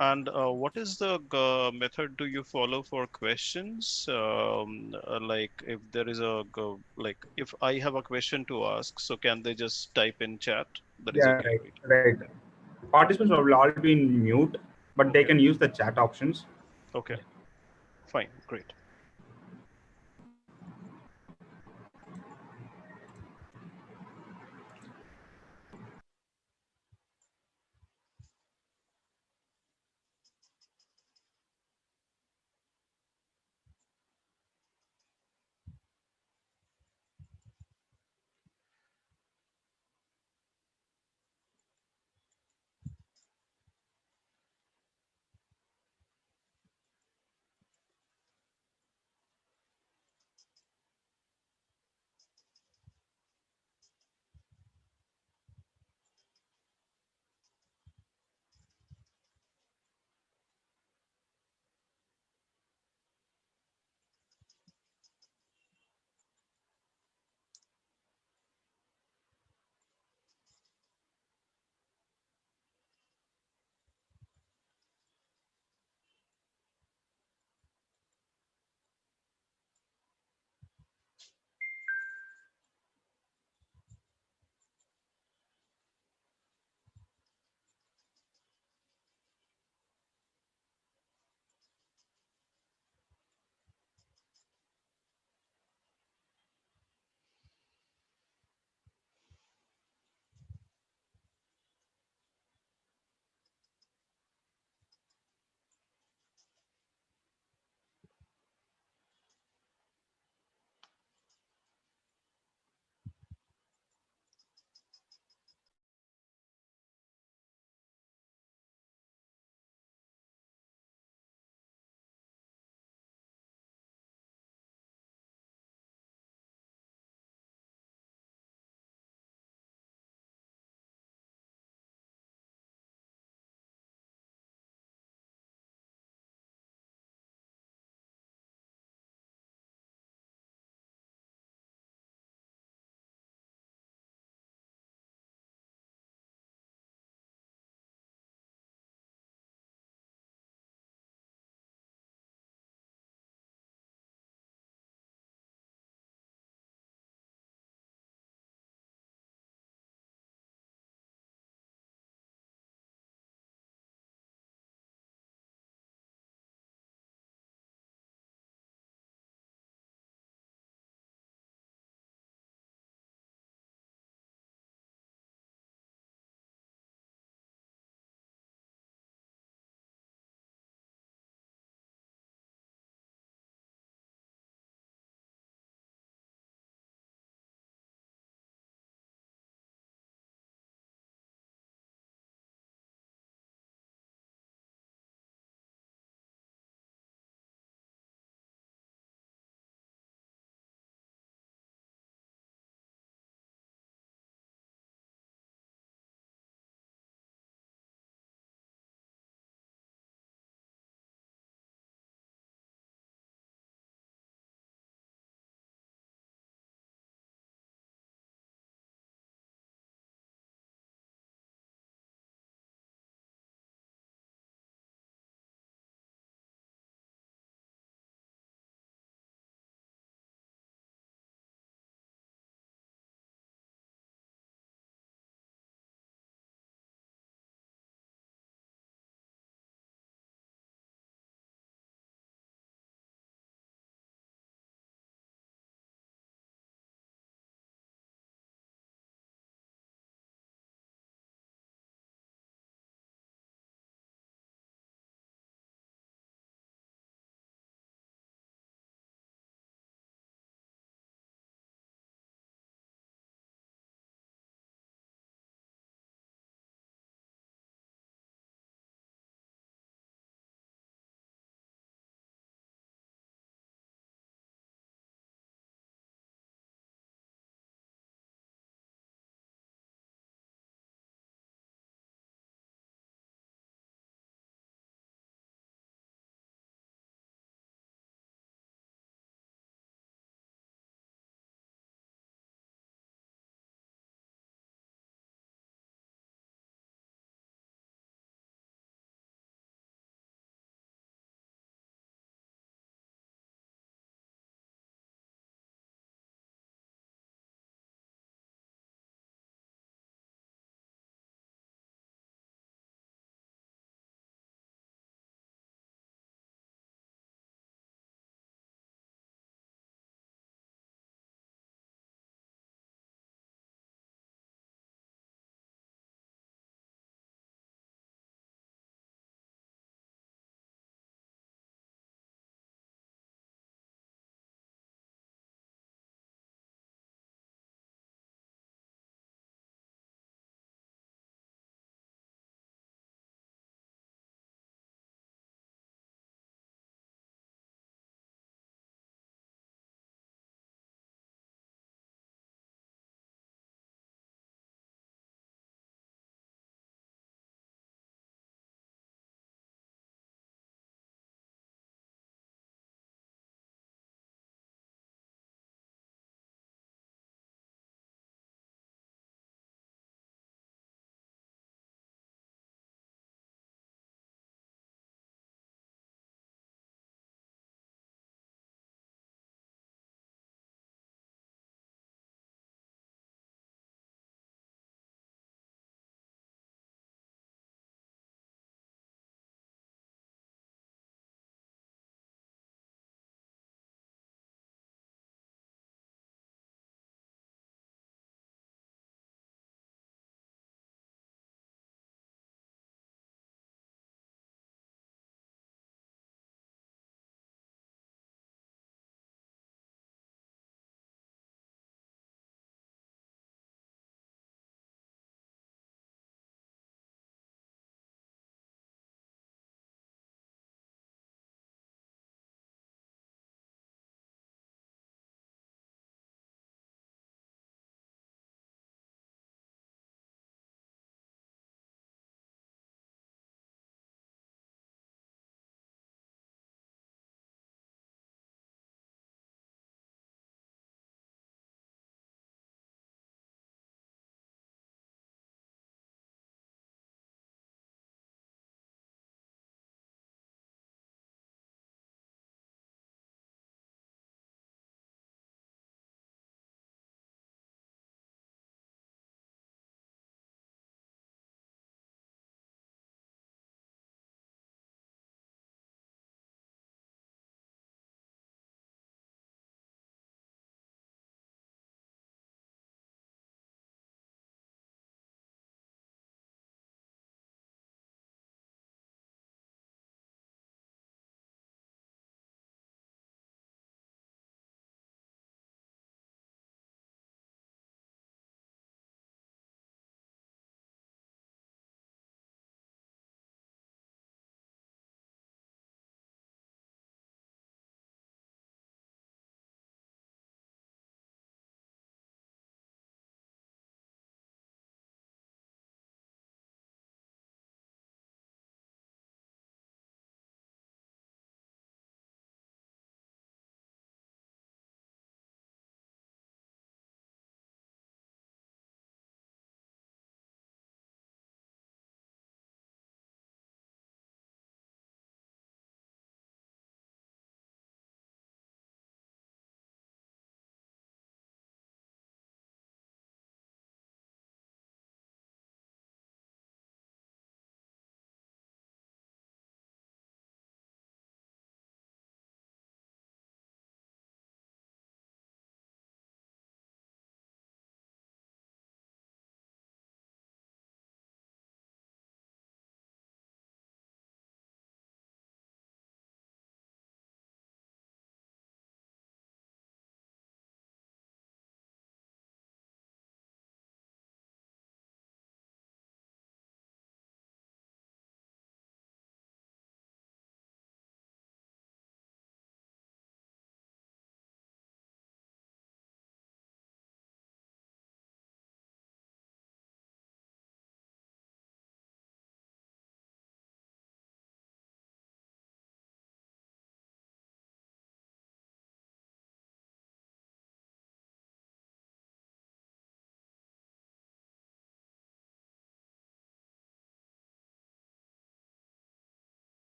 And what is the method do you follow for questions? Like if there is like if I have a question to ask, so can they just type in chat? That is Yeah, okay, right, right? right. Participants will all be in mute, but they Okay, can use the chat options. okay, fine, great.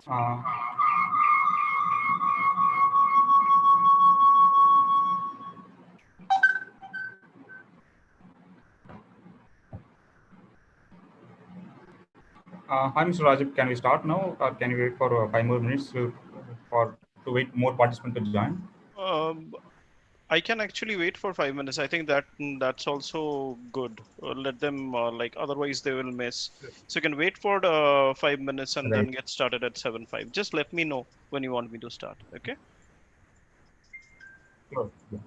Uh, Hi, Mr. Rajib. Can we start now, or can we wait for 5 more minutes to wait more participants to join? Um, I can actually wait for 5 minutes. I think that's also good. Let them like otherwise they will miss. So you can wait for the 5 minutes and then Right. get started at 7:05. Just let me know when you want me to start. Okay. Sure. Yeah.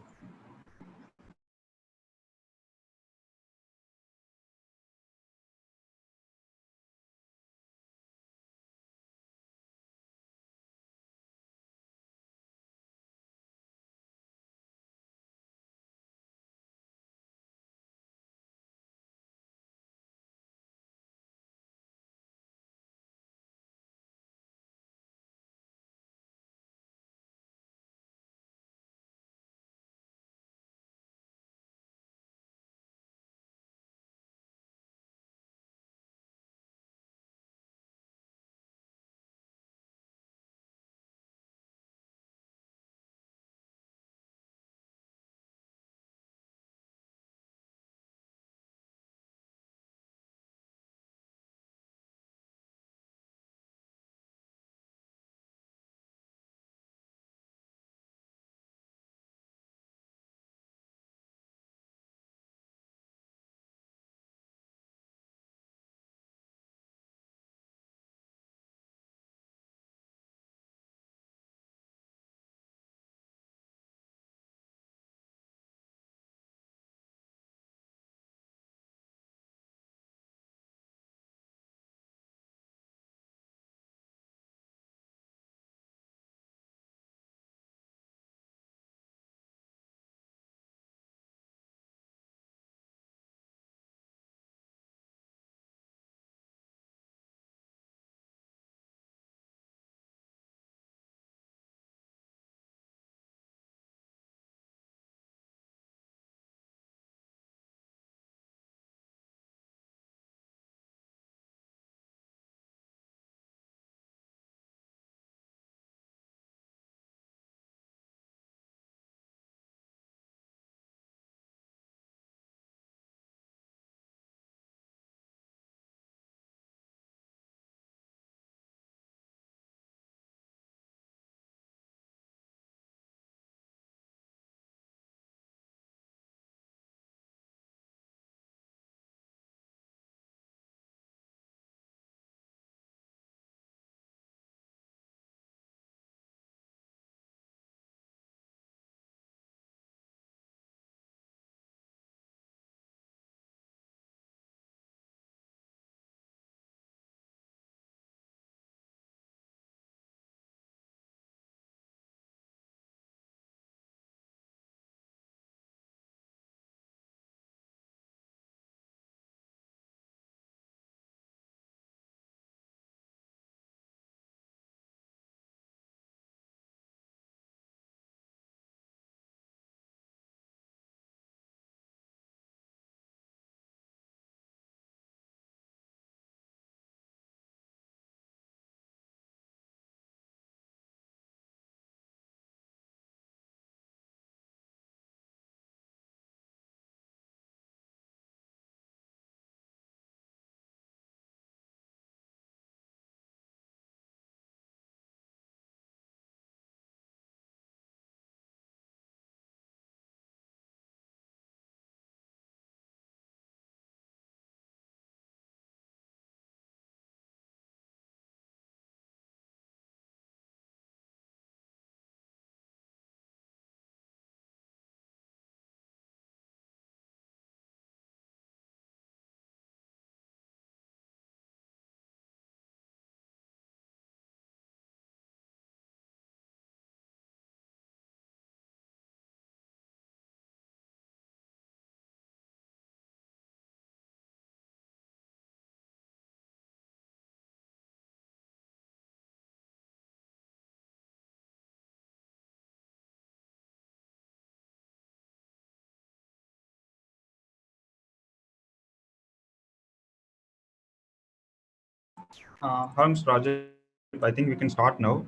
Hi, Mr. Rajib. I think we can start now.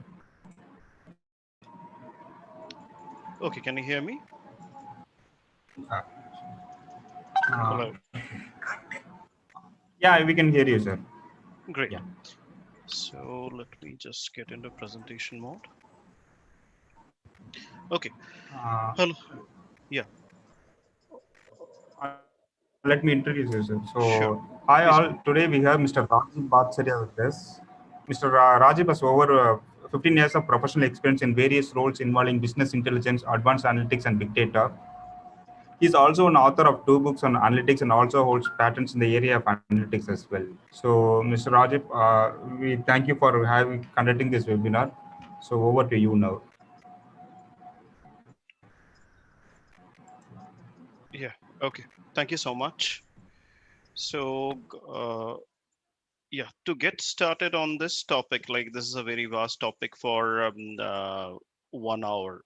Okay, can you hear me? Uh, Hello. yeah, we can hear you, sir. Great. Yeah. So let me just get into presentation mode. Okay. Uh, Hello. Yeah, let me introduce you, sir. So, sure. hi all. Please go Today ahead. we have Mr. Rajib Batsaria with us. Rajib has over 15 years of professional experience in various roles involving business intelligence, advanced analytics, and big data. He is also an author of two books on analytics and also holds patents in the area of analytics as well. So, Mr. Rajib, we thank you for having conducting this webinar. So, over to you now. Yeah. Okay. Thank you so much. So, yeah, to get started on this topic, like this is a very vast topic for 1 hour.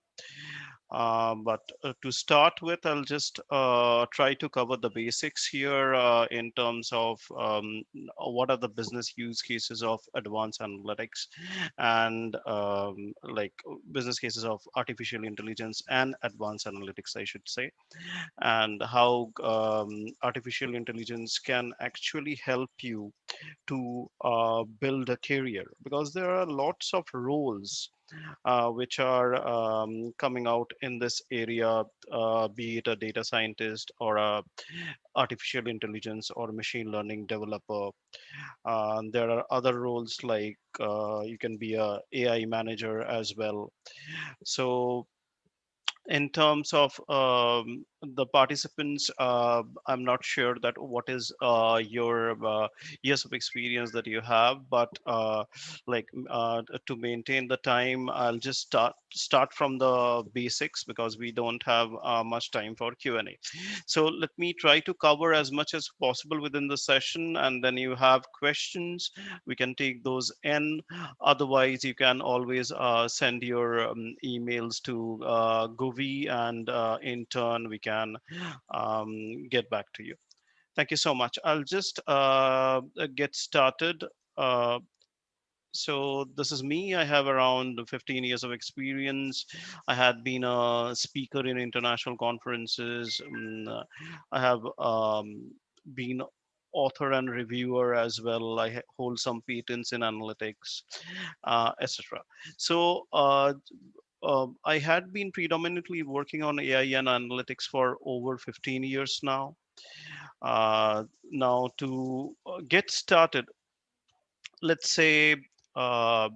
But to start with, I'll just try to cover the basics here in terms of what are the business use cases of advanced analytics and business cases of artificial intelligence and advanced analytics, I should say, and how artificial intelligence can actually help you to build a career, because there are lots of roles which are coming out in this area, be it a data scientist or a artificial intelligence or machine learning developer. There are other roles like you can be a AI manager as well. So in terms of the participants, I'm not sure that what is your years of experience that you have, but to maintain the time, I'll just start from the basics because we don't have much time for Q&A. So let me try to cover as much as possible within the session, and then you have questions, we can take those in. Otherwise, you can always send your emails to GUVI, and in turn, we can get back to you. Thank you so much. I'll just get started. Uh, so this is me. I have around 15 years of experience. I had been a speaker in international conferences. I have been author and reviewer as well. I hold some patents in analytics, etc. So I had been predominantly working on AI and analytics for over 15 years now. Now to get started, let's say uh,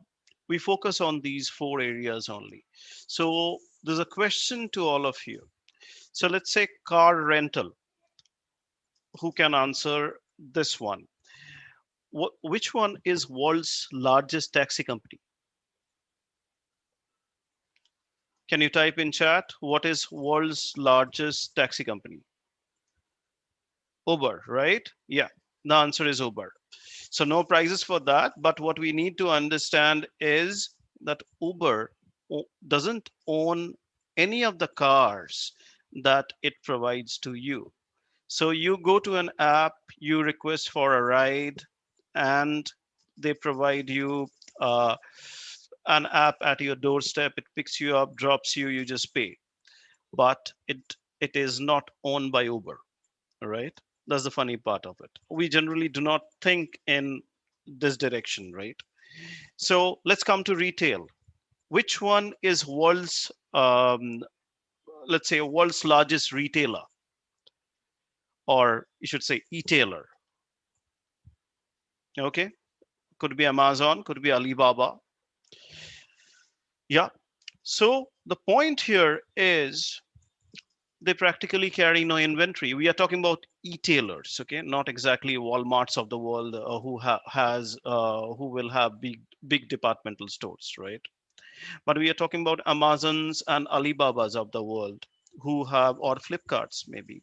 we focus on these four areas only. So there's a question to all of you. So let's say car rental. Who can answer this one? Which one is world's largest taxi company? Can you type in chat? What is world's largest taxi company? Uber, right? Yeah, the answer is Uber. So no prizes for that. But what we need to understand is that Uber doesn't own any of the cars that it provides to you. So you go to an app, you request for a ride, and they provide you uh, an app at your doorstep. It picks you up, drops you, you just pay. But it is not owned by Uber, right? That's the funny part of it. We generally do not think in this direction, right? So let's come to retail. Which one is world's, let's say, world's largest retailer, or you should say e-tailer? Okay, could be Amazon, could be Alibaba. Yeah. So the point here is they practically carry no inventory. We are talking about e-tailers, okay, not exactly Walmarts of the world who will have big departmental stores, right? But we are talking about Amazons and Alibabas of the world who have, or Flipkarts maybe.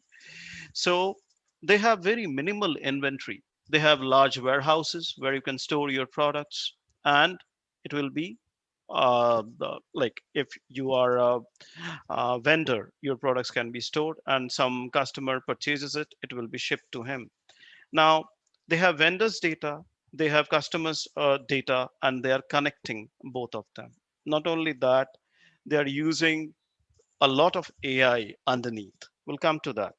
So they have very minimal inventory. They have large warehouses where you can store your products, and it will be like if you are a vendor, your products can be stored, and some customer purchases it, it will be shipped to him. Now they have vendors data, They have customers' data, and they are connecting both of them. Not only that, they are using a lot of AI underneath. We'll come to that.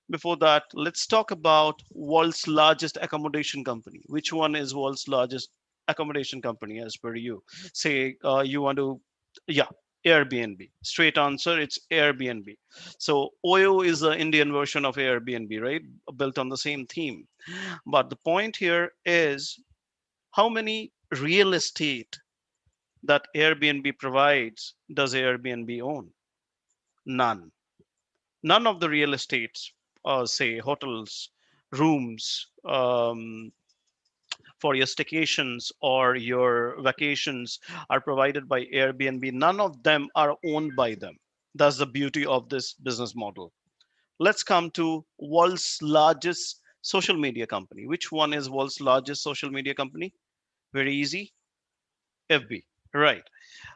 Before that, let's talk about world's largest accommodation company. Which one is world's largest accommodation company as per you? Say you want to, yeah, Airbnb. Straight answer, it's Airbnb. So OYO is the Indian version of Airbnb, right? Built on the same theme. But the point here is how many real estate that Airbnb provides does Airbnb own? None. None of the real estates, say hotels, rooms, for your staycations or your vacations are provided by Airbnb. None of them are owned by them. That's the beauty of this business model. Let's come to world's largest social media company. Which one is world's largest social media company? Very easy. FB. Right.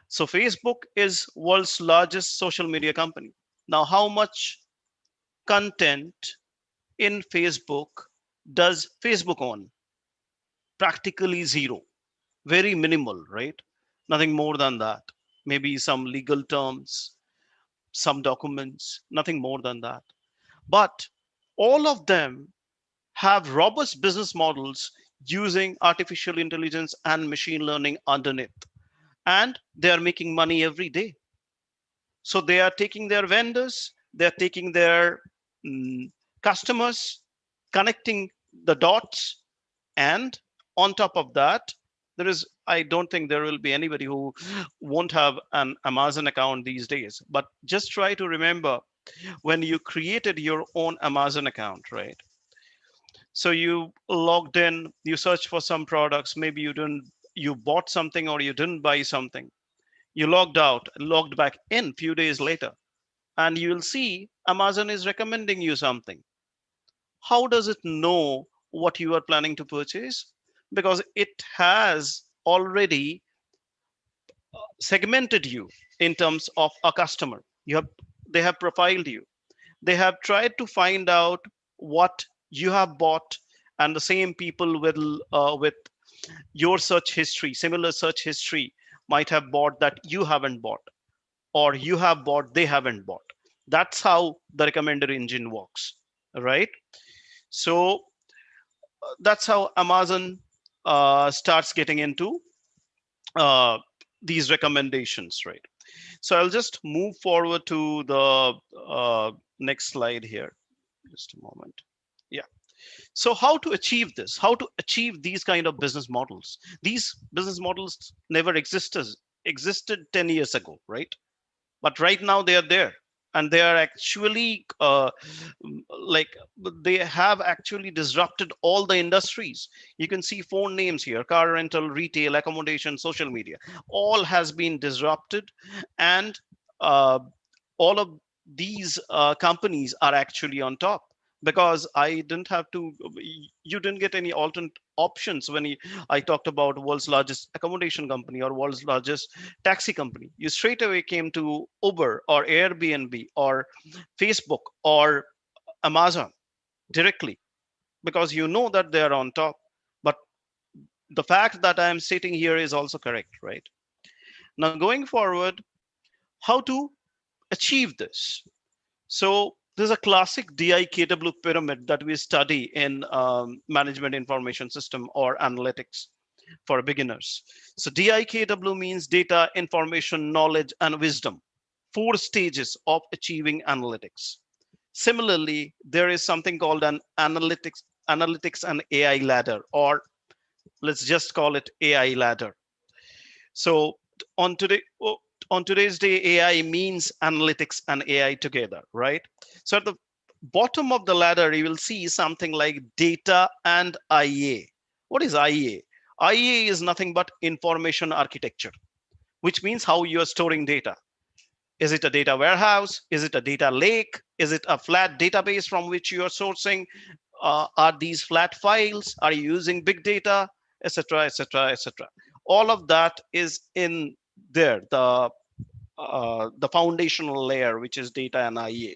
So Facebook is world's largest social media company. Now, how much content in Facebook does Facebook own? Practically zero, very minimal, right? Nothing more than that. Maybe some legal terms, some documents, nothing more than that. But all of them have robust business models using artificial intelligence and machine learning underneath. And they are making money every day. So they are taking their vendors, they're taking their mm, customers, connecting the dots, and on top of that, there is, I don't think there will be anybody who won't have an Amazon account these days. But just try to remember when you created your own Amazon account, right? So you logged in, you searched for some products, maybe you bought something or you didn't buy something. You logged out, logged back in few days later, and you will see Amazon is recommending you something. How does it know what you are planning to purchase? Because it has already segmented you in terms of a customer. You have They have profiled you. They have tried to find out what you have bought, and the same people with your search history, similar search history, might have bought that you haven't bought, or you have bought they haven't bought. That's how the recommender engine works, right? So that's how Amazon starts getting into uh, these recommendations, right? So I'll just move forward to the next slide here. Just a moment. Yeah. So how to achieve this? How to achieve these kind of business models? These business models never existed 10 years ago, right? But right now they are there, and they are actually like they have actually disrupted all the industries. You can see four names here: car rental, retail, accommodation, social media. All has been disrupted, and uh, all of these companies are actually on top, because I didn't have to you didn't get any alternate options when I talked about world's largest accommodation company or world's largest taxi company. You straight away came to Uber or Airbnb or Facebook or Amazon directly, because you know that they are on top. But the fact that I am sitting here is also correct, right? Now, going forward, how to achieve this? So there's a classic DIKW pyramid that we study in management information system or analytics for beginners. So DIKW means data, information, knowledge, and wisdom. Four stages of achieving analytics. Similarly, there is something called an analytics and AI ladder, or let's just call it AI ladder. So on today on today's day, AI means analytics and AI together, right? So at the bottom of the ladder, you will see something like data and IA. What is IA? IA is nothing but information architecture, which means how you are storing data. Is it a data warehouse? Is it a data lake? Is it a flat database from which you are sourcing? Are these flat files? Are you using big data, etc., etc., etc.? All of that is in there, the foundational layer, which is data and IA.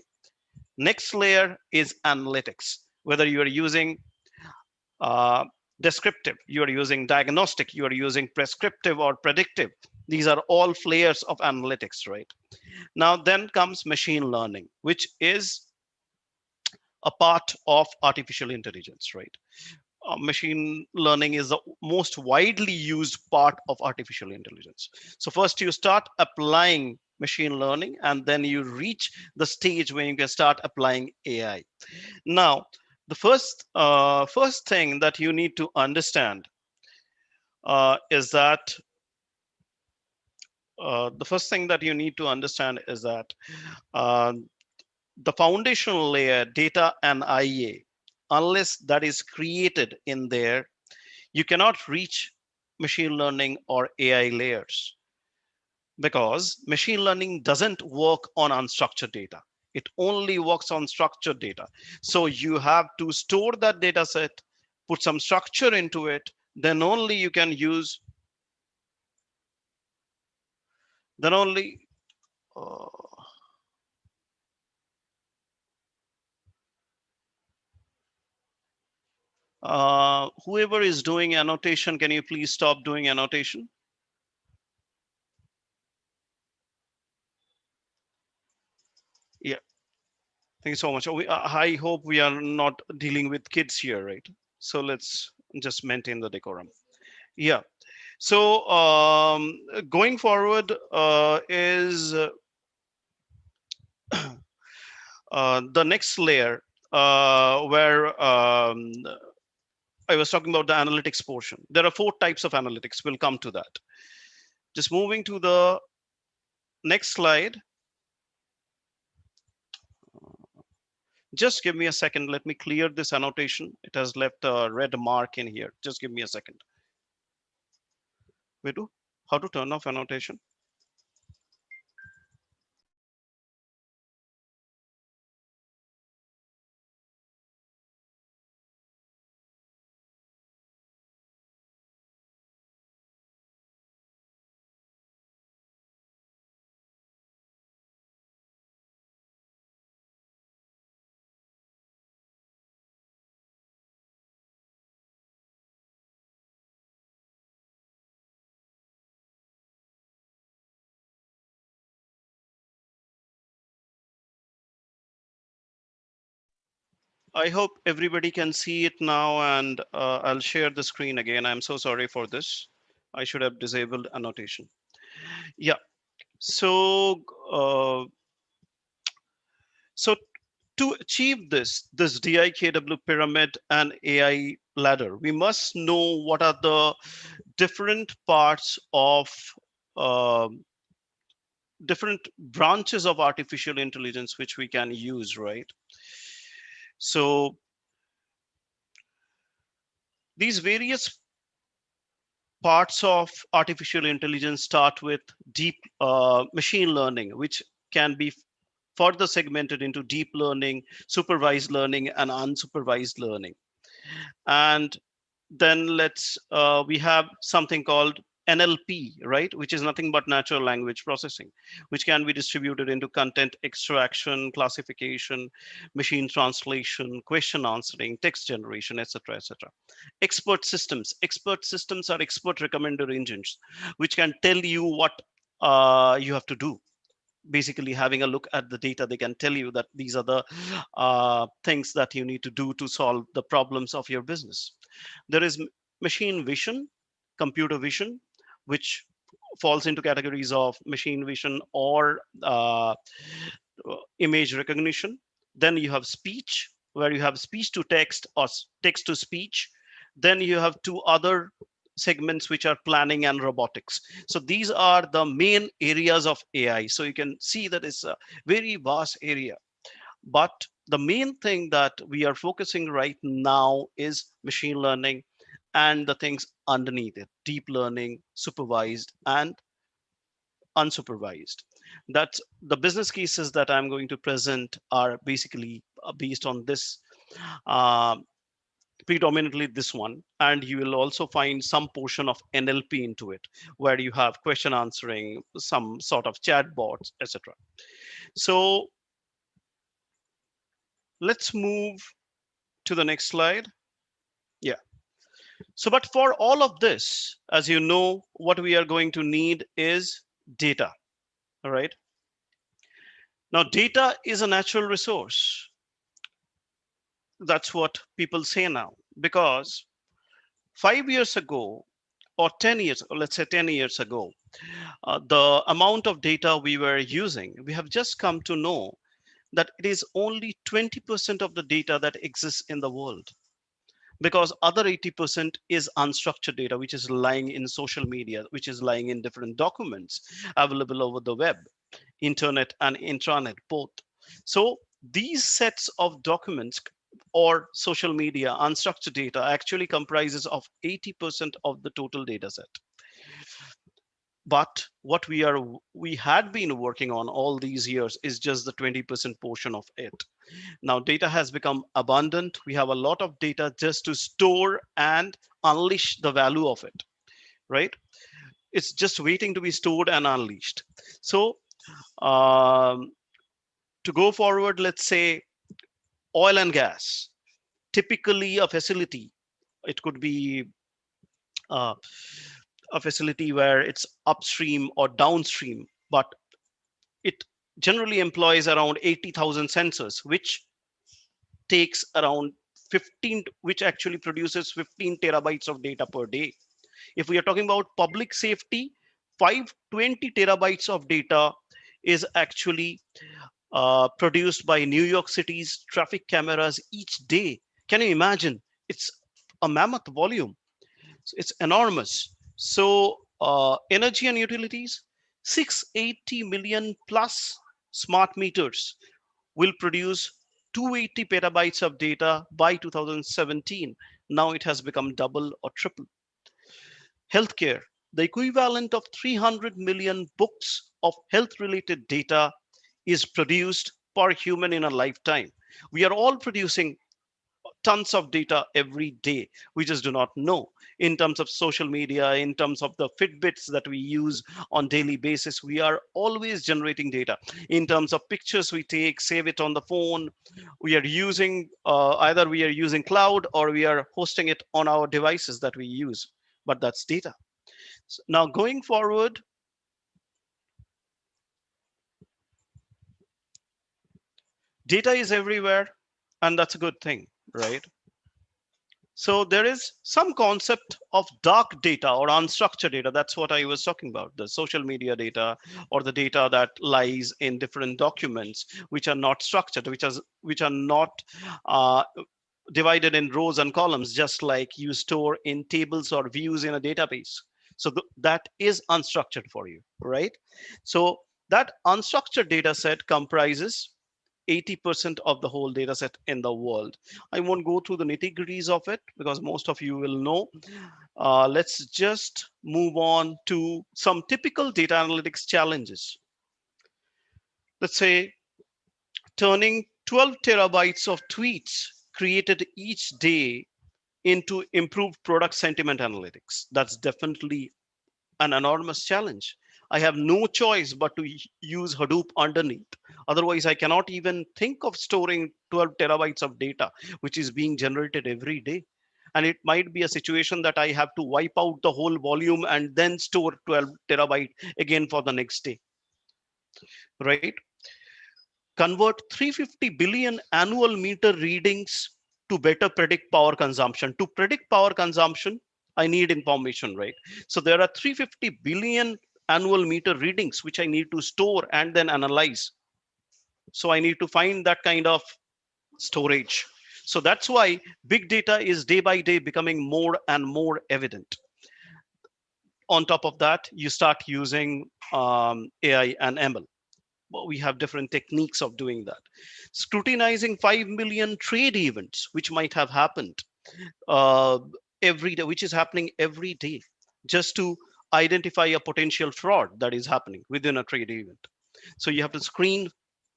Next layer is analytics. Whether you are using Descriptive, you are using diagnostic, you are using prescriptive or predictive. These are all layers of analytics, right? Now, then comes machine learning, which is a part of artificial intelligence, right? Machine learning is the most widely used part of artificial intelligence. So first you start applying machine learning, and then you reach the stage when you can start applying AI. Now, the first thing that you need to understand is that the first thing that you need to understand is that uh, the foundational layer, data and IA, unless that is created in there, you cannot reach machine learning or AI layers, because machine learning doesn't work on unstructured data. It only works on structured data. So you have to store that data set, put some structure into it, then only you can use, then only, uh, whoever is doing annotation, can you please stop doing annotation? Yeah, thank you so much. I hope we are not dealing with kids here, right? So let's just maintain the decorum. Yeah. So going forward is the next layer where I was talking about the analytics portion. There are 4 types of analytics. We'll come to that. Just moving to the next slide. Just give me a second. Let me clear this annotation. It has left a red mark in here. Just give me a second. Vidu, how to turn off annotation? I hope everybody can see it now, and I'll share the screen again. I'm so sorry for this. I should have disabled annotation. Yeah. So, so to achieve this DIKW pyramid and AI ladder, we must know what are the different parts of um different branches of artificial intelligence which we can use, right? So these various parts of artificial intelligence start with deep machine learning, which can be further segmented into deep learning, supervised learning, and unsupervised learning. And then we have something called NLP, right, which is nothing but natural language processing, which can be distributed into content extraction, classification, machine translation, question answering, text generation, etc., etc. Expert systems are expert recommender engines, which can tell you what you have to do. Basically, having a look at the data, they can tell you that these are the things that you need to do to solve the problems of your business. There is machine vision, computer vision, which falls into categories of machine vision or image recognition. Then you have speech, where you have speech to text or text to speech. Then you have 2 other segments, which are planning and robotics. So these are the main areas of AI. So you can see that it's a very vast area. But the main thing that we are focusing right now is machine learning and the things underneath it: deep learning, supervised, and unsupervised. That's the business cases that I'm going to present are basically based on this, uh, predominantly this one. And you will also find some portion of NLP into it, where you have question answering, some sort of chatbots, etc. So let's move to the next slide. Yeah. So, but for all of this, as you know, what we are going to need is data. All right. Now, data is a natural resource. That's what people say now. Because 5 years ago, or 10 years, or let's say 10 years ago, the amount of data we were using, we have just come to know that it is only 20% of the data that exists in the world, because other 80% is unstructured data, which is lying in social media, which is lying in different documents available over the web, internet and intranet both. So these sets of documents or social media unstructured data actually comprises of 80% of the total data set. But what we had been working on all these years is just the 20% portion of it. Now data has become abundant. We have a lot of data just to store and unleash the value of it, right? It's just waiting to be stored and unleashed. So um, to go forward, let's say oil and gas, typically a facility, it could be uh, a facility where it's upstream or downstream, but it generally employs around 80,000 sensors, which takes around 15, which actually produces 15 terabytes of data per day. If we are talking about public safety, 520 terabytes of data is actually produced by New York City's traffic cameras each day. Can you imagine? It's a mammoth volume. It's enormous. So energy and utilities, 680 million plus smart meters will produce 280 petabytes of data by 2017. Now it has become double or triple. Healthcare, the equivalent of 300 million books of health related data is produced per human in a lifetime. We are all producing tons of data every day. We just do not know. In terms of social media, in terms of the Fitbits that we use on daily basis, we are always generating data. In terms of pictures we take, save it on the phone, we are using either we are using cloud or we are hosting it on our devices that we use. But that's data. So now going forward, data is everywhere, and that's a good thing, right? So there is some concept of dark data or unstructured data. That's what I was talking about, the social media data or the data that lies in different documents which are not structured, which are not uh, divided in rows and columns, just like you store in tables or views in a database. So that is unstructured for you, right? So that unstructured data set comprises 80% of the whole data set in the world. I won't go through the nitty gritties of it because most of you will know. Let's just move on to some typical data analytics challenges. Let's say turning 12 terabytes of tweets created each day into improved product sentiment analytics. That's definitely an enormous challenge. I have no choice but to use Hadoop underneath. Otherwise, I cannot even think of storing 12 terabytes of data, which is being generated every day. And it might be a situation that I have to wipe out the whole volume and then store 12 terabyte again for the next day, right? Convert 350 billion annual meter readings to better predict power consumption. To predict power consumption, I need information, right? So there are 350 billion annual meter readings which I need to store and then analyze. So I need to find that kind of storage. So that's why big data is day by day becoming more and more evident. On top of that, you start using AI and ML. Well, we have different techniques of doing that. Scrutinizing 5 million trade events, which might have happened uh, every day, which is happening every day, just to identify a potential fraud that is happening within a trade event. So you have to screen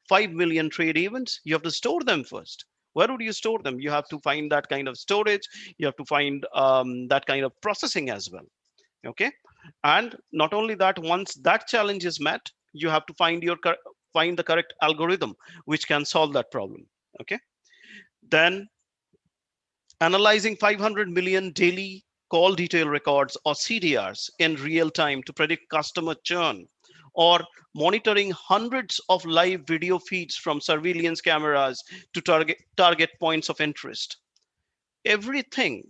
5 million trade events. You have to store them first. Where would you store them? You have to find that kind of storage. You have to find that kind of processing as well. Okay, and not only that, once that challenge is met, you have to find the correct algorithm which can solve that problem. Okay, then analyzing 500 million daily call detail records or CDRs in real time to predict customer churn, or monitoring hundreds of live video feeds from surveillance cameras to target points of interest. Everything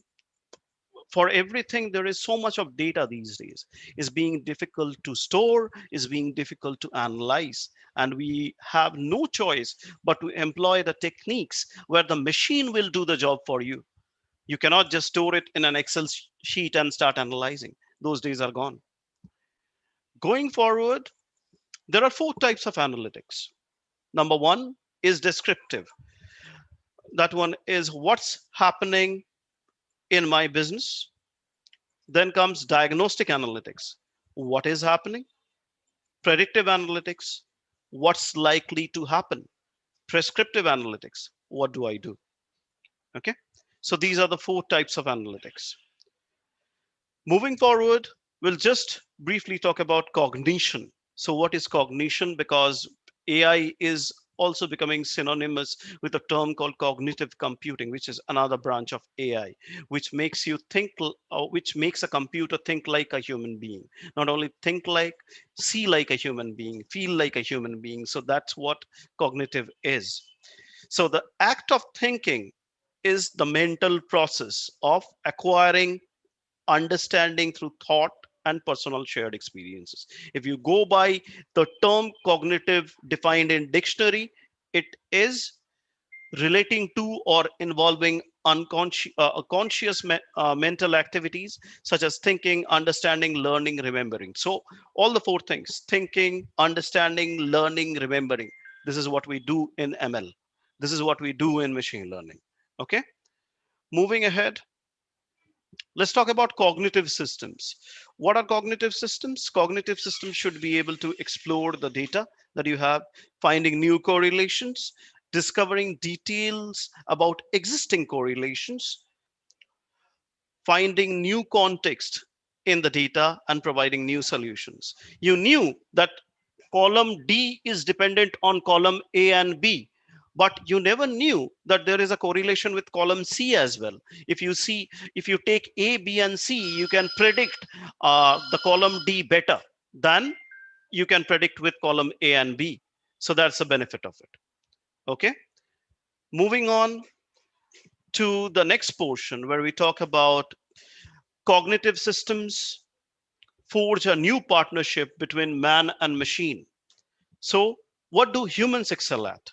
for everything, there is so much of data these days, is being difficult to store, is being difficult to analyze, and we have no choice but to employ the techniques where the machine will do the job for you. You cannot just store it in an Excel sheet and start analyzing. Those days are gone. Going forward, there are four types of analytics. Number one is descriptive. That one is what's happening in my business. Then comes diagnostic analytics. What is happening? Predictive analytics. What's likely to happen? Prescriptive analytics. What do I do? Okay. So these are the four types of analytics. Moving forward, we'll just briefly talk about cognition. So what is cognition? Because AI is also becoming synonymous with a term called cognitive computing, which is another branch of AI, which makes you think, which makes a computer think like a human being. Not only think like, see like a human being, feel like a human being. So that's what cognitive is. So the act of thinking is the mental process of acquiring understanding through thought and personal shared experiences. If you go by the term cognitive defined in dictionary, it is relating to or involving unconscious conscious mental activities such as thinking, understanding, learning, remembering. So all the four things: thinking, understanding, learning, remembering. This is what we do in ML. This is what we do in machine learning. Okay, moving ahead, let's talk about cognitive systems. What are cognitive systems? Cognitive systems should be able to explore the data that you have, finding new correlations, discovering details about existing correlations, finding new context in the data, and providing new solutions. You knew that column D is dependent on column A and B, but you never knew that there is a correlation with column C as well. If you take A, B, and C, you can predict the column D better than you can predict with column A and B. So that's the benefit of it. Okay. Moving on to the next portion where we talk about cognitive systems forge a new partnership between man and machine. So, what do humans excel at?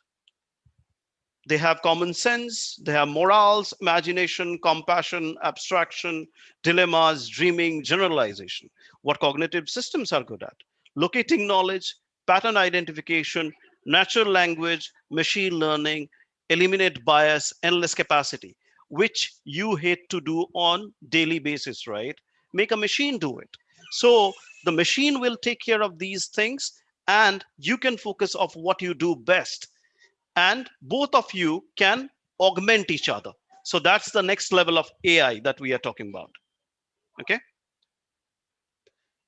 They have common sense, they have morals, imagination, compassion, abstraction, dilemmas, dreaming, generalization. What cognitive systems are good at? Locating knowledge, pattern identification, natural language, machine learning, eliminate bias, endless capacity, which you hate to do on daily basis, right? Make a machine do it. So the machine will take care of these things and you can focus of what you do best, and both of you can augment each other. So that's the next level of AI that we are talking about. Okay.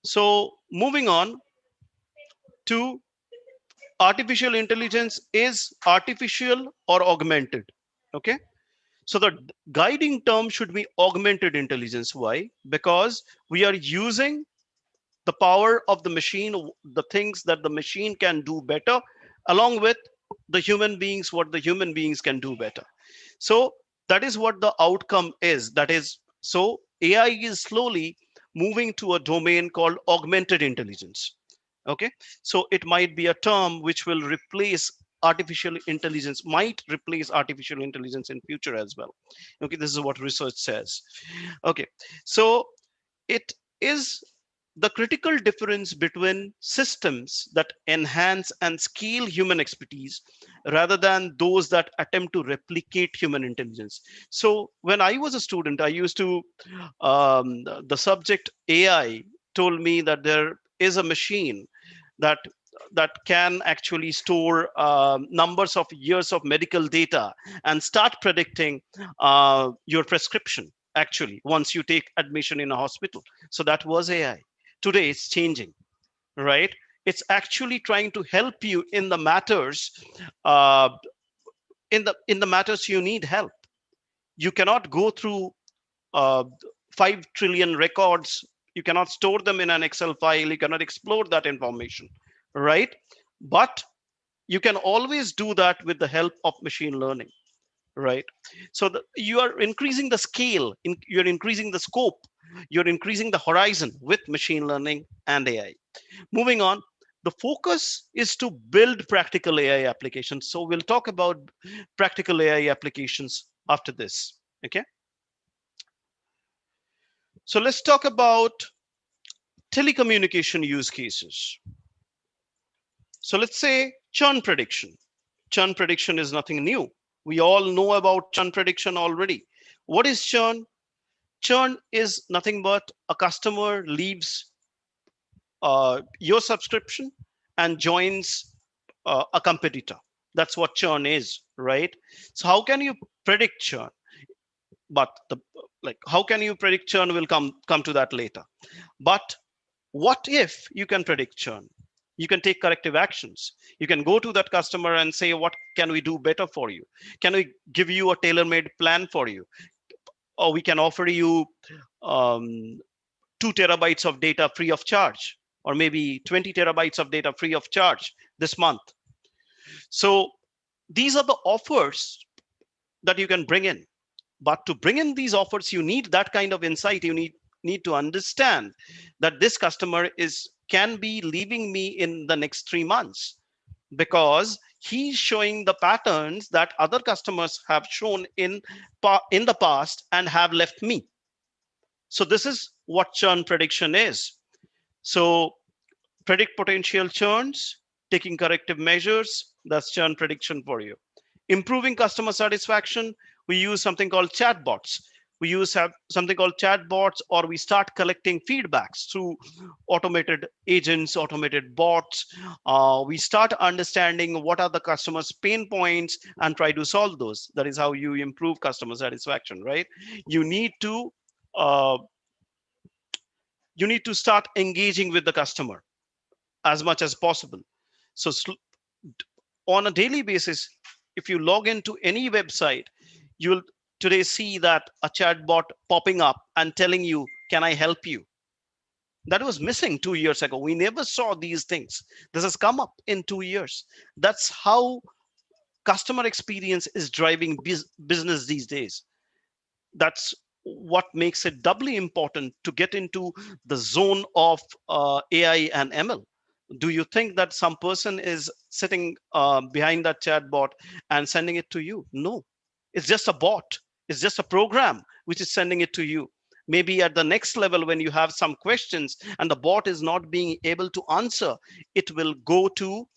So moving on to artificial intelligence, is artificial or augmented? Okay. So the guiding term should be augmented intelligence. Why? Because we are using the power of the machine, the things that the machine can do better, along with the human beings, what the human beings can do better. So that is what the outcome is. That is, so AI is slowly moving to a domain called augmented intelligence. Okay, so it might be a term which will replace artificial intelligence, might replace artificial intelligence in future as well. Okay, this is what research says. Okay, so it is the critical difference between systems that enhance and scale human expertise rather than those that attempt to replicate human intelligence. So when I was a student, I used to, the subject AI told me that there is a machine that can actually store numbers of years of medical data and start predicting your prescription actually once you take admission in a hospital. So that was AI. Today it's changing, right? It's actually trying to help you in the matters, uh, in the matters you need help. You cannot go through 5 trillion records. You cannot store them in an Excel file. You cannot explore that information, right? But you can always do that with the help of machine learning, right? So you are increasing the scale, you're increasing the scope, you're increasing the horizon with machine learning and AI. Moving on, the focus is to build practical AI applications. So we'll talk about practical AI applications after this. Okay. So let's talk about telecommunication use cases. So let's say churn prediction. Churn prediction is nothing new. We all know about churn prediction already. What is churn? Churn is nothing but a customer leaves your subscription and joins a competitor. That's what churn is, right? So how can you predict churn? But the like how can you predict churn? We'll come to that later. But what if you can predict churn? You can take corrective actions. You can go to that customer and say, what can we do better for you? Can we give you a tailor-made plan for you? Or we can offer you um, 2 terabytes of data free of charge, or maybe 20 terabytes of data free of charge this month. So these are the offers that you can bring in. But to bring in these offers, you need that kind of insight. You need to understand that this customer is can be leaving me in the next 3 months because he's showing the patterns that other customers have shown in the past and have left me. So this is what churn prediction is. So predict potential churns, taking corrective measures, that's churn prediction for you. Improving customer satisfaction, we use something called chatbots. We use something called chatbots, or we start collecting feedbacks through automated agents, automated bots. We start understanding what are the customer's pain points and try to solve those. That is how you improve customer satisfaction, right? You need to uh, you need to start engaging with the customer as much as possible. So on a daily basis, if you log into any website, you'll today see that a chatbot popping up and telling you, can I help you? That was missing 2 years ago. We never saw these things. This has come up in 2 years. That's how customer experience is driving business these days. That's what makes it doubly important to get into the zone of AI and ML. Do you think that some person is sitting behind that chatbot and sending it to you? No, it's just a bot. It's just a program which is sending it to you. Maybe at the next level, when you have some questions and the bot is not being able to answer, it will go to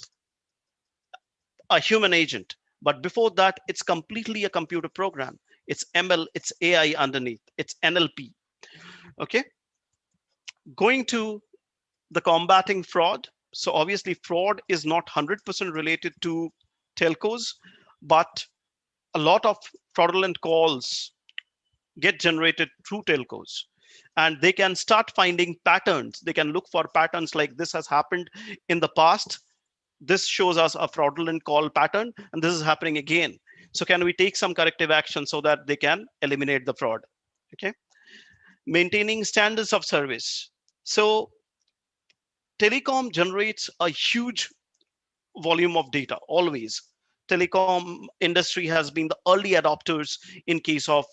a human agent. But before that, it's completely a computer program. It's ML, it's AI underneath, it's NLP. Okay, going to the combating fraud. So obviously, fraud is not 100% related to telcos, but a lot of fraudulent calls get generated through telcos. And they can start finding patterns. They can look for patterns like this has happened in the past. This shows us a fraudulent call pattern, and this is happening again. So can we take some corrective action so that they can eliminate the fraud? Okay. Maintaining standards of service. So telecom generates a huge volume of data always. Telecom industry has been the early adopters in case of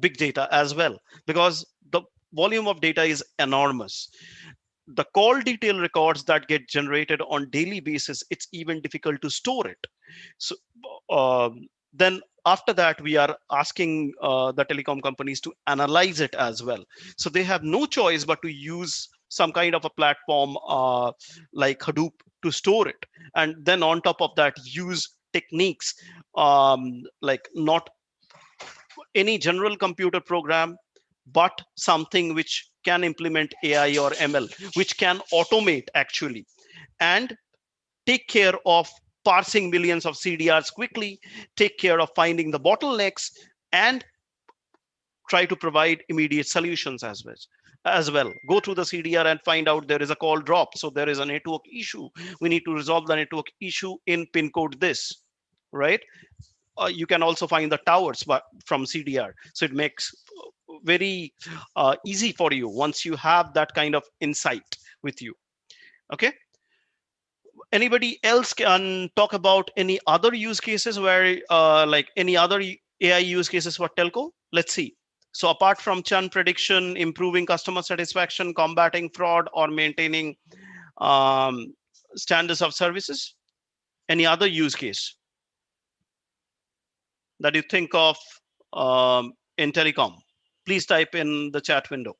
big data as well, because the volume of data is enormous. The call detail records that get generated on daily basis, it's even difficult to store it. So then after that, we are asking the telecom companies to analyze it as well. So they have no choice but to use some kind of a platform like Hadoop to store it, and then on top of that use techniques like not any general computer program, but something which can implement AI or ML, which can automate actually and take care of parsing millions of CDRs quickly, take care of finding the bottlenecks, and try to provide immediate solutions as well. Go through the CDR and find out there is a call drop. So there is a network issue. We need to resolve the network issue in pin code this, right? You can also find the towers from CDR. So it makes very easy for you once you have that kind of insight with you. Okay, anybody else can talk about any other use cases where like any other AI use cases for telco? Let's see. So apart from churn prediction, improving customer satisfaction, combating fraud, or maintaining um, standards of services, any other use case that you think of in telecom? Please type in the chat window.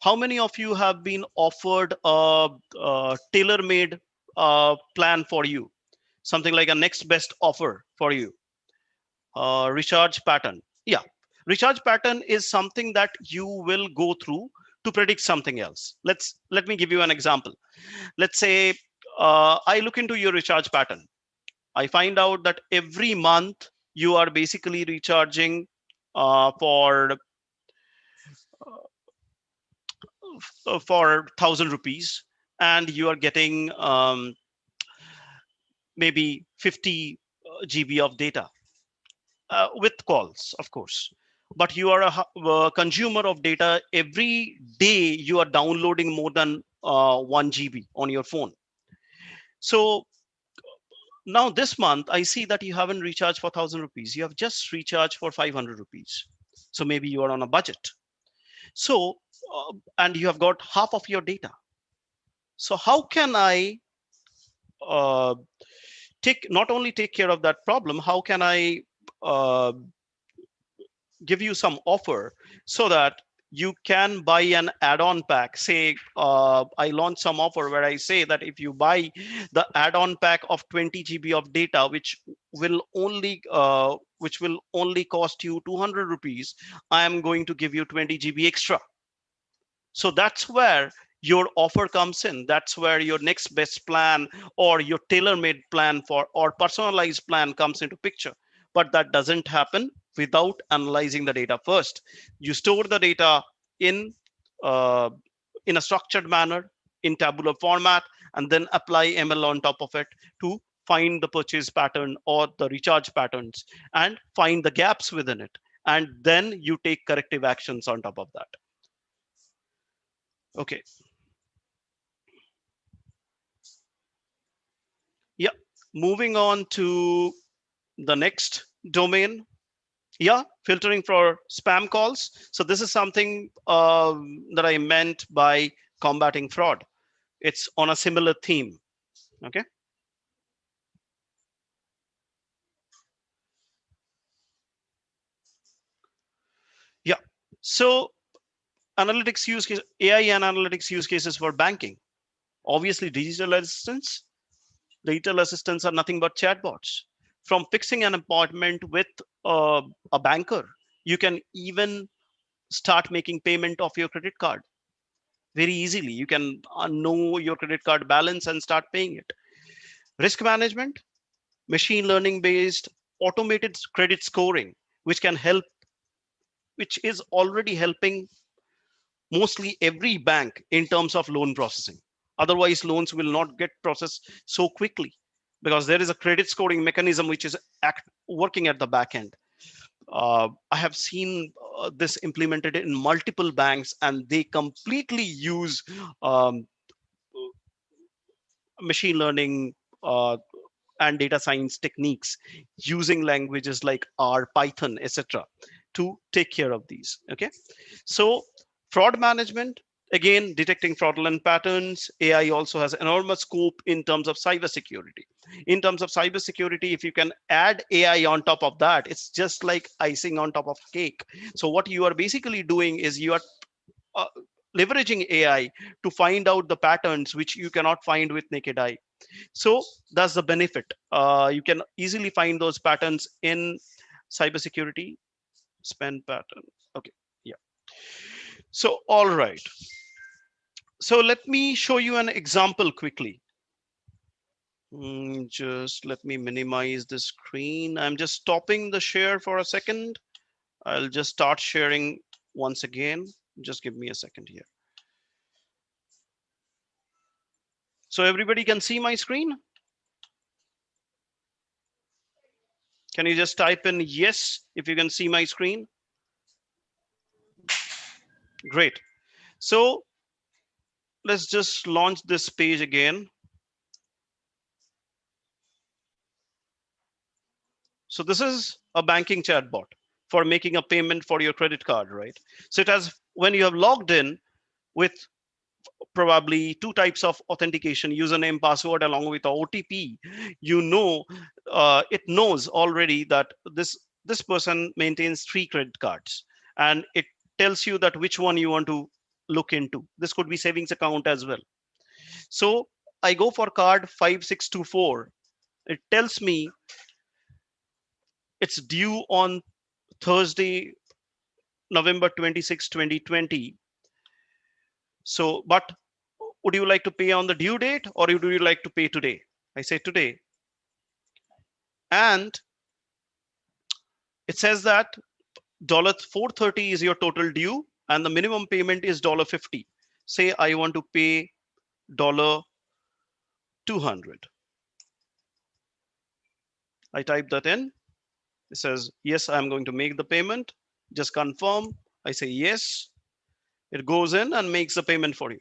How many of you have been offered a tailor-made plan for you? Something like a next best offer for you. Recharge pattern. Yeah, recharge pattern is something that you will go through to predict something else. Let me give you an example. Let's say I look into your recharge pattern. I find out that every month you are basically recharging for 1,000 rupees, and you are getting maybe 50 GB of data with calls, of course. But you are a consumer of data. Every day you are downloading more than 1 GB on your phone. So now this month, I see that you haven't recharged for 1,000 rupees. You have just recharged for 500 rupees. So maybe you are on a budget. So, and you have got half of your data. So how can I uh, take not only take care of that problem, how can I uh, give you some offer so that you can buy an add-on pack? Say I launch some offer where I say that if you buy the add-on pack of 20 GB of data, which will only cost you 200 rupees, I am going to give you 20 GB extra. So that's where your offer comes in. That's where your next best plan or your tailor-made plan for or personalized plan comes into picture. But that doesn't happen without analyzing the data first. You store the data in uh, in a structured manner in tabular format, and then apply ML on top of it to find the purchase pattern or the recharge patterns and find the gaps within it. And then you take corrective actions on top of that. Okay. Yeah, moving on to the next domain. Yeah, filtering for spam calls. So this is something that I meant by combating fraud. It's on a similar theme. Okay. Yeah. So analytics use case, AI and analytics use cases for banking. Obviously, digital assistants are nothing but chatbots. From fixing an appointment with a banker, you can even start making payment of your credit card very easily. You can know your credit card balance and start paying it. Risk management, machine learning based automated credit scoring, which can help, which is already helping mostly every bank in terms of loan processing. Otherwise, loans will not get processed so quickly because there is a credit scoring mechanism which is working at the back end. I have seen this implemented in multiple banks, and they completely use um, machine learning and data science techniques using languages like R, Python, etc., to take care of these. Okay, so fraud management, again, detecting fraudulent patterns. AI also has enormous scope in terms of cybersecurity. In terms of cybersecurity, if you can add AI on top of that, it's just like icing on top of cake. So what you are basically doing is you are uh, leveraging AI to find out the patterns which you cannot find with naked eye. So that's the benefit. You can easily find those patterns in cybersecurity spend pattern. Okay, yeah. So all right. So let me show you an example quickly. Just let me minimize the screen. I'm just stopping the share for a second. I'll just start sharing once again. Just give me a second here. So everybody can see my screen? Can you just type in yes if you can see my screen? Great. So let's just launch this page again. So this is a banking chatbot for making a payment for your credit card, right? So it has, when you have logged in with probably two types of authentication, username, password, along with OTP, you know, it knows already that this person maintains 3 credit cards, and it tells you that which one you want to look into. This could be savings account as well. So I go for card 5624. It tells me it's due on Thursday, November 26, 2020. So, but would you like to pay on the due date, or would you like to pay today? I say today. And it says that $430 is your total due, and the minimum payment is $50. Say I want to pay $200. I type that in. It says, yes, I'm going to make the payment. Just confirm. I say yes. It goes in and makes the payment for you.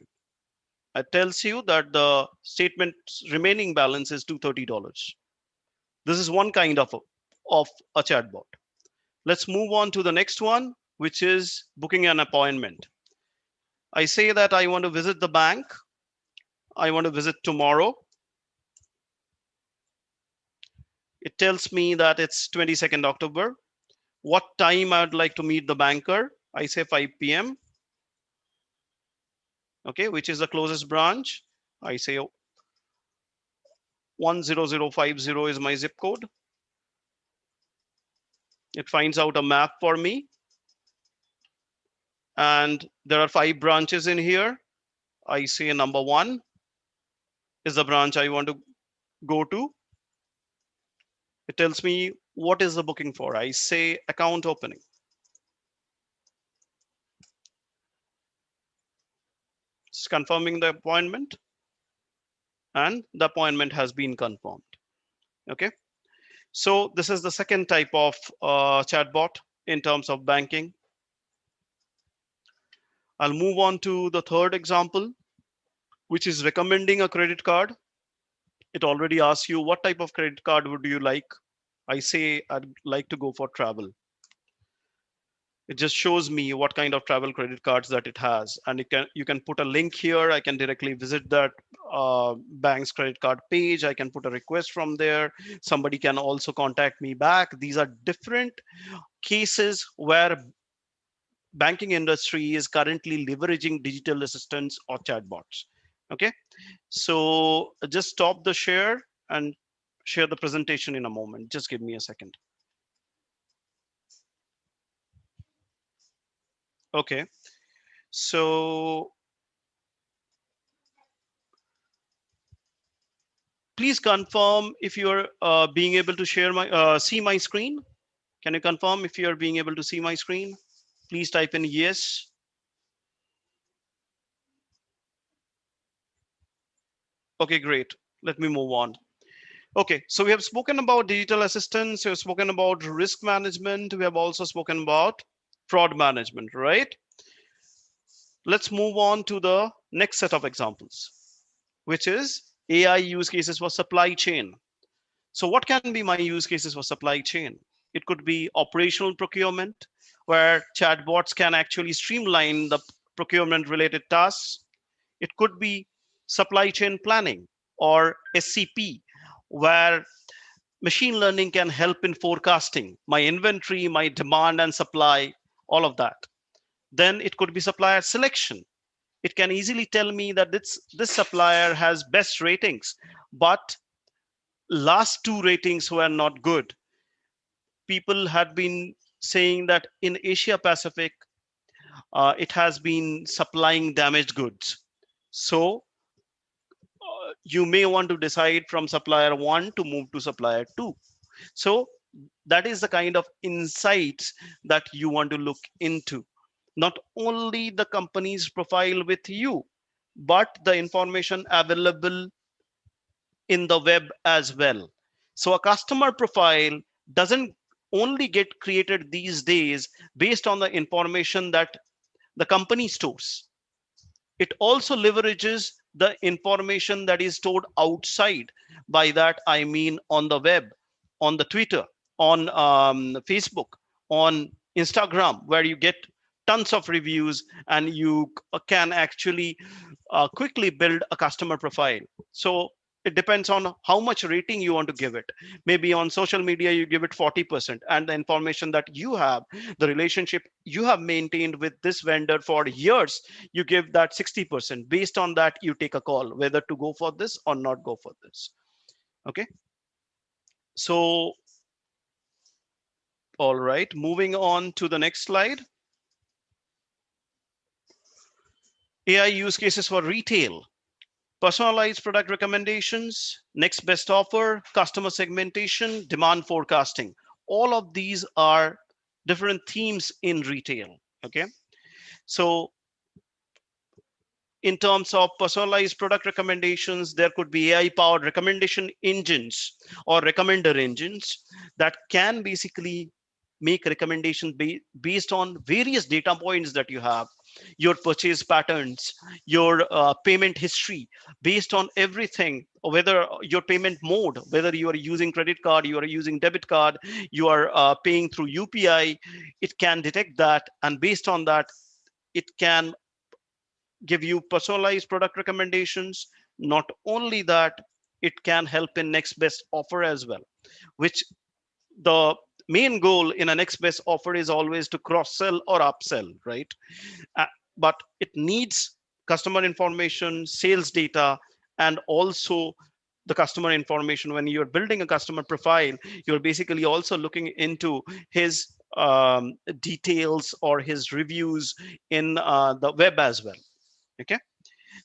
It tells you that the statement's remaining balance is $230. This is one kind of a chatbot. Let's move on to the next one, which is booking an appointment. I say that I want to visit the bank. I want to visit tomorrow. It tells me that it's 22nd October. What time I would like to meet the banker? I say 5 p.m. Okay, which is the closest branch? I say 10050 is my zip code. It finds out a map for me. And there are 5 branches in here. I say number 1 is the branch I want to go to. It tells me what is the booking for. I say account opening. It's confirming the appointment, and the appointment has been confirmed. Okay, so this is the second type of chatbot in terms of banking. I'll move on to the third example, which is recommending a credit card. It already asks you what type of credit card would you like. I say I'd like to go for travel. It just shows me what kind of travel credit cards that it has, and you can put a link here. I can directly visit that bank's credit card page. I can put a request from there. Somebody can also contact me back. These are different cases where banking industry is currently leveraging digital assistants or chatbots. Okay, so just stop the share and share the presentation in a moment. Just give me a second. Okay, so please confirm if you're being able to share my see my screen. Can you confirm if you're being able to see my screen? Please type in yes. Okay, great. Let me move on. Okay, so we have spoken about digital assistance. We have spoken about risk management. We have also spoken about fraud management, right? Let's move on to the next set of examples, which is AI use cases for supply chain. So what can be my use cases for supply chain? It could be operational procurement, where chatbots can actually streamline the procurement related tasks. It could be supply chain planning, or SCP, where machine learning can help in forecasting my inventory, my demand and supply, all of that. Then it could be supplier selection. It can easily tell me that this supplier has best ratings, but last 2 ratings were not good. People had been saying that in Asia Pacific, it has been supplying damaged goods. So you may want to decide from supplier 1 to move to supplier 2. So that is the kind of insights that you want to look into. Not only the company's profile with you, but the information available in the web as well. So a customer profile doesn't only get created these days based on the information that the company stores. It also leverages the information that is stored outside. By that I mean on the web, on the Twitter, on Facebook, on Instagram, where you get tons of reviews, and you can actually quickly build a customer profile. So it depends on how much rating you want to give it. Maybe on social media you give it 40%, and the information that you have, the relationship you have maintained with this vendor for years, you give that 60%. Based on that, you take a call whether to go for this or not go for this. Okay. So all right, moving on to the next slide. AI use cases for retail: personalized product recommendations, next best offer, customer segmentation, demand forecasting. All of these are different themes in retail. Okay. So in terms of personalized product recommendations, there could be AI powered recommendation engines or recommender engines that can basically make recommendations based on various data points that you have, your purchase patterns, your payment history, based on everything, whether your payment mode, whether you are using credit card, you are using debit card, you are paying through UPI. It can detect that, and based on that, it can give you personalized product recommendations. Not only that, it can help in next best offer as well, which the main goal in a next best offer is always to cross sell or upsell, right? Uh, but it needs customer information, sales data, and also the customer information. When you're building a customer profile, you're basically also looking into his details or his reviews in the web as well. Okay.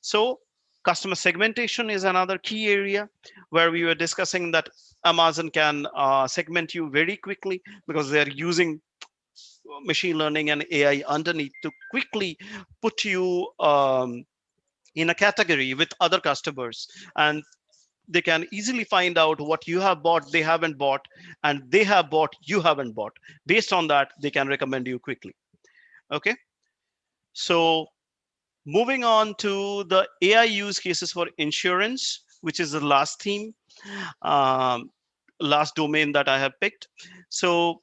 So customer segmentation is another key area where we were discussing that Amazon can segment you very quickly because they're using machine learning and AI underneath to quickly put you in a category with other customers, and they can easily find out what you have bought, they haven't bought, and they have bought, you haven't bought. Based on that, they can recommend you quickly. Okay. So moving on to the AI use cases for insurance, which is the last theme, um, last domain that I have picked. So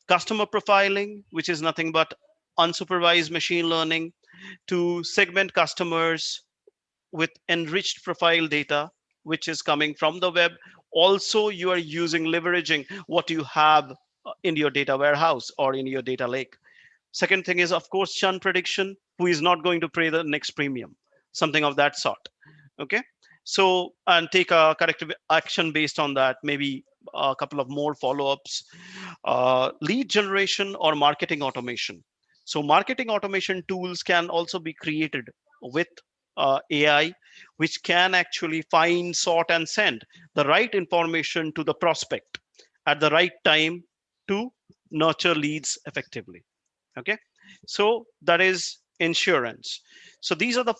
customer profiling, which is nothing but unsupervised machine learning to segment customers with enriched profile data, which is coming from the web. Also, you are using leveraging what you have in your data warehouse or in your data lake. Second thing is, of course, churn prediction. Who is not going to pay the next premium? Something of that sort. Okay. So, and take a corrective action based on that. Maybe a couple of more follow-ups. Lead generation or marketing automation. So, marketing automation tools can also be created with AI, which can actually find, sort, and send the right information to the prospect at the right time to nurture leads effectively. Okay. So that is insurance. So these are the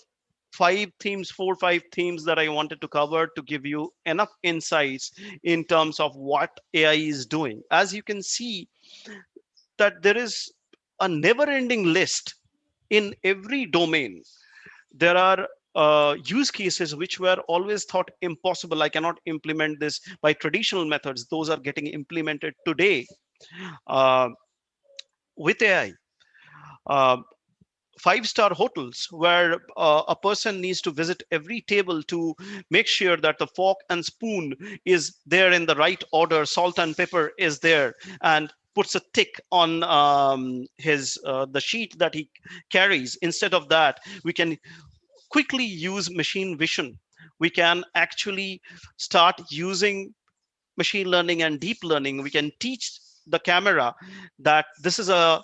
five themes, 4 5 themes that I wanted to cover to give you enough insights in terms of what AI is doing. As you can see, that there is a never ending list in every domain. There are use cases which were always thought impossible. I cannot implement this by traditional methods. Those are getting implemented today uh, with AI. Uh, Five-star hotels where a person needs to visit every table to make sure that the fork and spoon is there in the right order, salt and pepper is there, and puts a tick on his the sheet that he carries. Instead of that, we can quickly use machine vision. We can actually start using machine learning and deep learning. We can teach the camera that this is a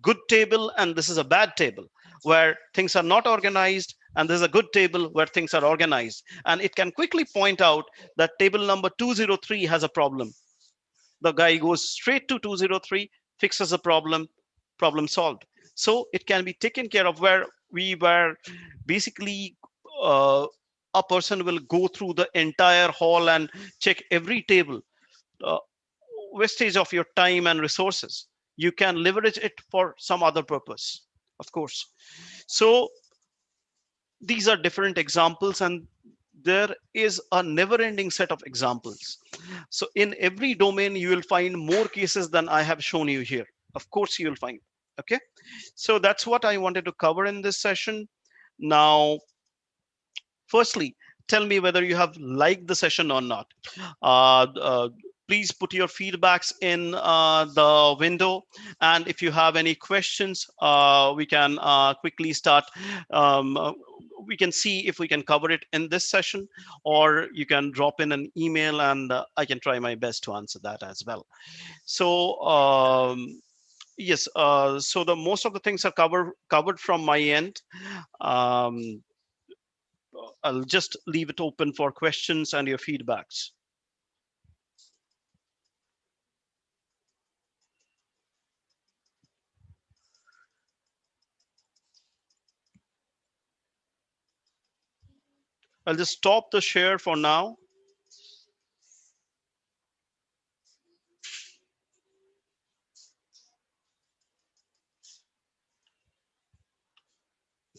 good table and this is a bad table where things are not organized, and there's a good table where things are organized, and it can quickly point out that table number 203 has a problem. The guy goes straight to 203, fixes the problem, problem solved. So it can be taken care of, where we were basically uh, a person will go through the entire hall and check every table. uh, wastage of your time and resources. You can leverage it for some other purpose, of course. So these are different examples, and there is a never ending set of examples. So in every domain you will find more cases than I have shown you here, of course you will find. Okay, so that's what I wanted to cover in this session. Now, firstly, tell me whether you have liked the session or not. uh, uh, please put your feedbacks in the window, and if you have any questions, we can quickly start. um, uh, we can see if we can cover it in this session, or you can drop in an email, and I can try my best to answer that as well. So yes, so the most of the things are covered from my end. um, I'll just leave it open for questions and your feedbacks. I'll just stop the share for now.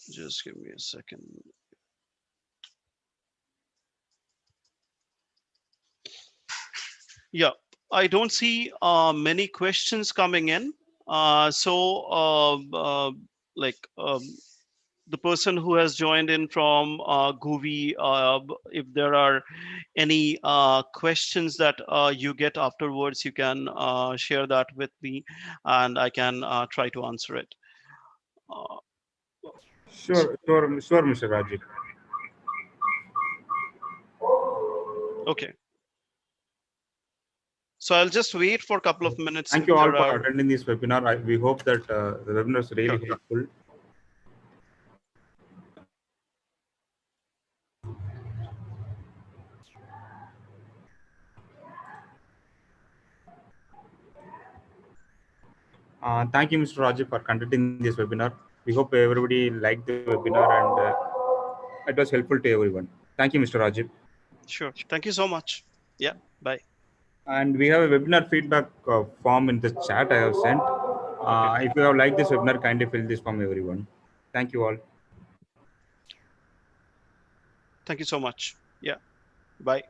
Just give me a second. Yeah, I don't see many questions coming in. So, like the person who has joined in from GUVI, if there are any questions that you get afterwards, you can share that with me, and I can try to answer it. Uh, Sure, Mr. Rajib. okay. So I'll just wait for a couple of minutes Thank if you all there for are. attending this webinar. We hope that the webinar is really Sure. helpful. Thank you, Mr. Rajib, for conducting this webinar. We hope everybody liked the webinar and it was helpful to everyone. Thank you, Mr. Rajib. Sure. Thank you so much. Yeah. Bye. And we have a webinar feedback form in the chat I have sent. Okay. If you have liked this webinar, kindly fill this form, everyone. Thank you all. Thank you so much. Yeah. Bye.